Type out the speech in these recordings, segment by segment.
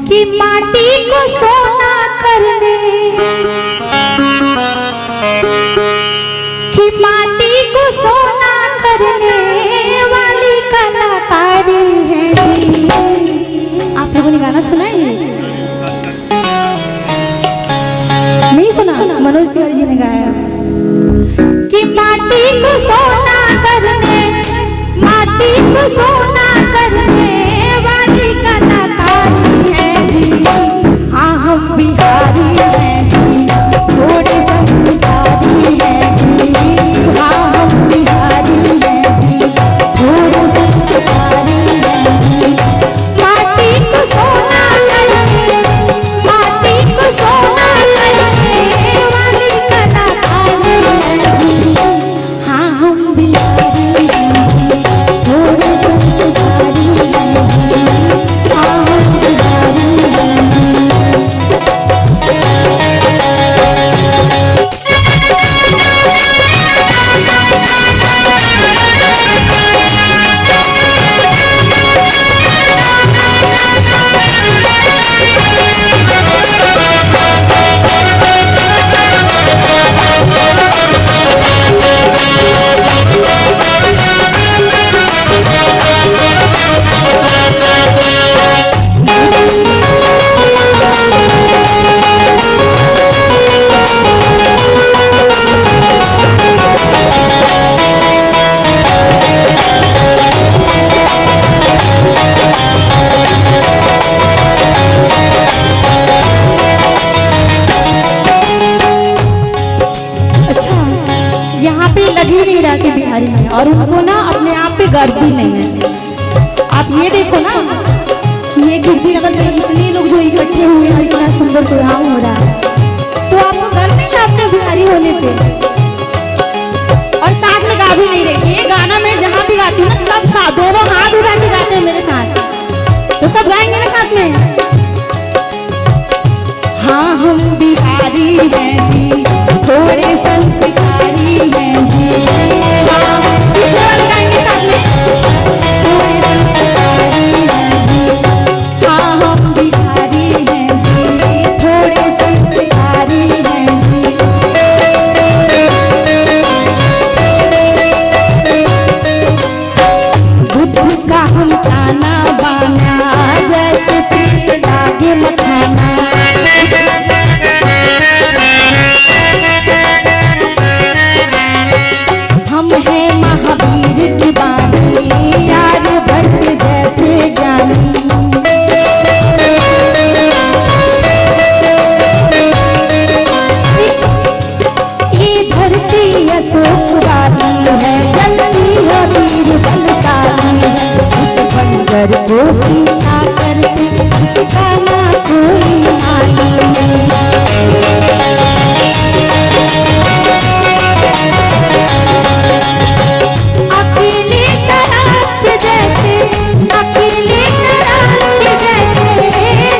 कि माटी को सोना करने, कि माटी को सोना करने वाली कलाकारी है जी। आप लोगों ने गाना सुना है? नहीं सुना? मनोज तिवारी जी ने गाया कि माटी को सोना करने, माटी को सोना करने वाली कलाकारी है जी। हाँ हम बिहारी हैं जी, थोड़े संस्कारी हैं जी। हाँ हम बिहारी हैं जी, थोड़े संस्कारी हैं जी। माटी को सोना करने, माटी को सोना करने वाली कलाकारी है जी। हाँ हम बिहारी हैं जी, थोड़े संस्कारी हैं जी। हाँ हम बिहारी हैं जी। बिहारी में, और उनको ना अपने आप पे गर्व भी नहीं है। आप ये देखो ना, ये कीर्तिनगर में इतने लोग जो इकट्ठे हुए हैं, इतना सुंदर प्रोग्राम हो रहा है, तो आपको गर्व नहीं है अपने बिहारी होने पे? और साथ में गा भी नहीं रही। ये गाना मैं जहाँ भी गाती हूँ ना, सब साथ दोनों हाथ उठा के गाते हैं मेरे साथ, तो सब गाएंगे ना साथ में। हाँ हम बिहारी हैं जी, थोड़े संस्कारी हैं जी। को सीखा करते गाना कोई अकेले सड़क जैसे, अकेले सड़क जैसे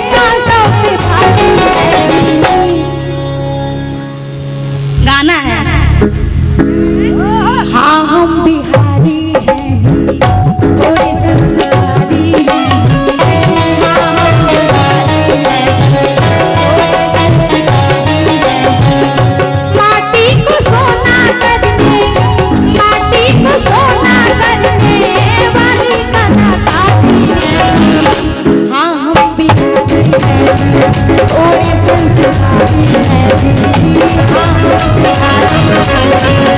सांसों से भागी है। गाना है हाँ हम बिहारी हैं जी, थोड़े संस्कारी हैं जी। हाँ हम बिहारी हैं जी, थोड़े संस्कारी हैं जी। माटी को सोना करने, माटी को सोना करने वाली कलाकारी है जी। हाँ हम बिहारी हैं जी, थोड़े संस्कारी हैं जी। हाँ हम बिहारी हैं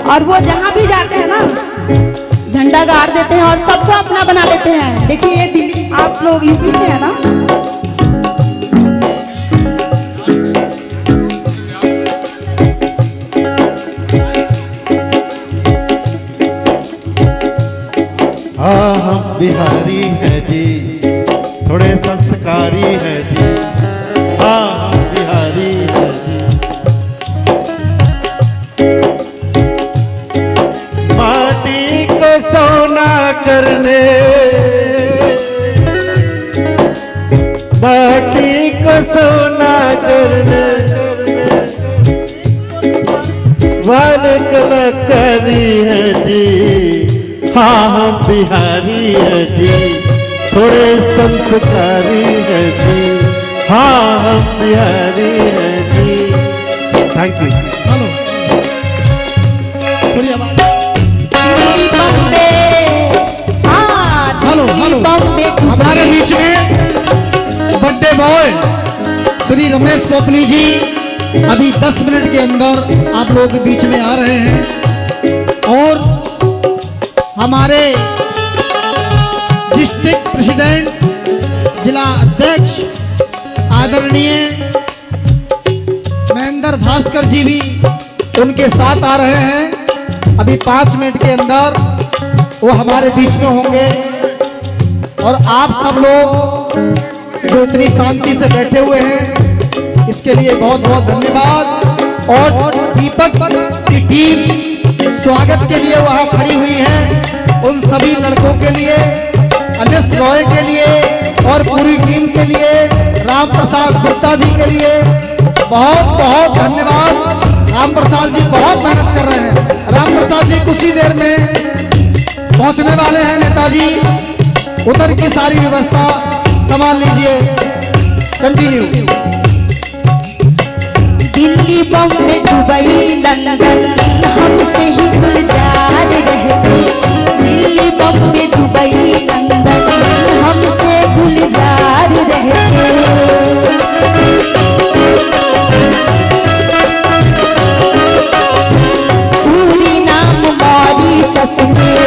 और वो जहाँ भी जाते हैं ना झंडा गाड़ देते हैं और सबको अपना बना लेते हैं। देखिए ये दिल्ली आप लोग यूपी से है ना? हाँ हम बिहारी हैं जी, थोड़े संस्कारी हैं जी। हाँ हम बिहारी हैं जी। माटी को सोना करने, माटी को सोना करने वाले कलाकारी है जी। हाँ हम बिहारी हैं जी, थोड़े संस्कारी हैं जी। हाँ हम बिहारी हैं जी। Thank you. हेलो, थोड़ी आवाज। हेलो हेलो, हमारे बीच में बर्थडे बॉय श्री रमेश पोपली जी अभी 10 मिनट के अंदर आप लोगों के बीच में आ रहे हैं। और हमारे डिस्ट्रिक्ट प्रेसिडेंट जिला अध्यक्ष आदरणीय महेंद्र भास्कर जी भी उनके साथ आ रहे हैं। अभी 5 मिनट के अंदर वो हमारे बीच में होंगे। और आप सब लोग जो इतनी शांति से बैठे हुए हैं इसके लिए बहुत बहुत धन्यवाद। और दीपक की टीम स्वागत के लिए वहां खड़ी हुई है, उन सभी लड़कों के लिए, अनिश रॉय के लिए और पूरी टीम के लिए, राम प्रसाद गुप्ता जी के लिए बहुत बहुत धन्यवाद। राम प्रसाद जी बहुत मेहनत कर रहे हैं। राम प्रसाद जी कुछ ही देर में पहुंचने वाले हैं। नेताजी उधर की सारी व्यवस्था संभाल लीजिए। Continue. Delhi, Bombay, Dubai, London हमसे ही गुलजार रहते। दिल्ली, बॉम्बे, दुबई, लंदन हमसे गुलजार रहते। सूरीनाम, मॉरीशस में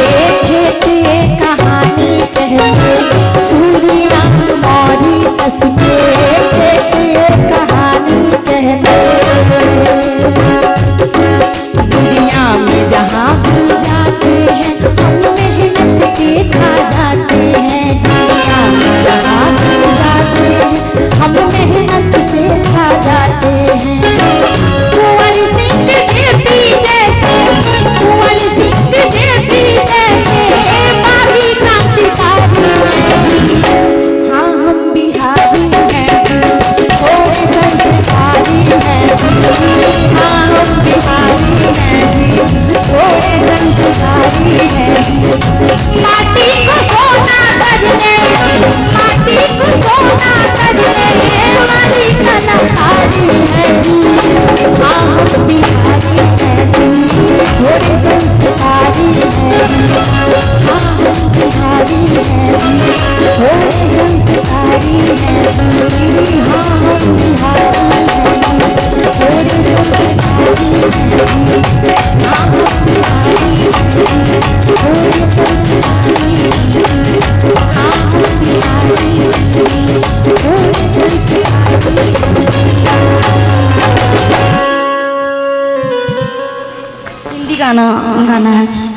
खेते कहानी कहते। सूरीनाम, मॉरीशस में खेते कहानी कहते। दुनिया में जहाँ भी जाते हैं हम मेहनत से छा जाते हैं। दुनिया में जहाँ भी जाते हैं हम मेहनत से छा जाते हैं। कुंवर सिंह जेपी जैसे, कुंवर सिंह जेपी जैसे बागी का शिकारी है। हाँ हम बिहारी हैं, थोड़े संस्कारी हैं। हाँ हम बिहारी हैं, थोड़े संस्कारी हैं। माटी को सोना करने, माटी को सोना करने हमारी कलाकारी है जी। हाँ हम बिहारी हैं, थोड़े संस्कारी हैं। हाँ हम बिहारी हैं, थोड़े संस्कारी हैं। हाँ हम बिहारी हैं, थोड़े संस्कारी हैं। हाँ हम बिहारी हैं, थोड़े संस्कारी हैं। हाँ हम बिहारी हैं, थोड़े संस्कारी हैं। हिंदी गाना गाना है।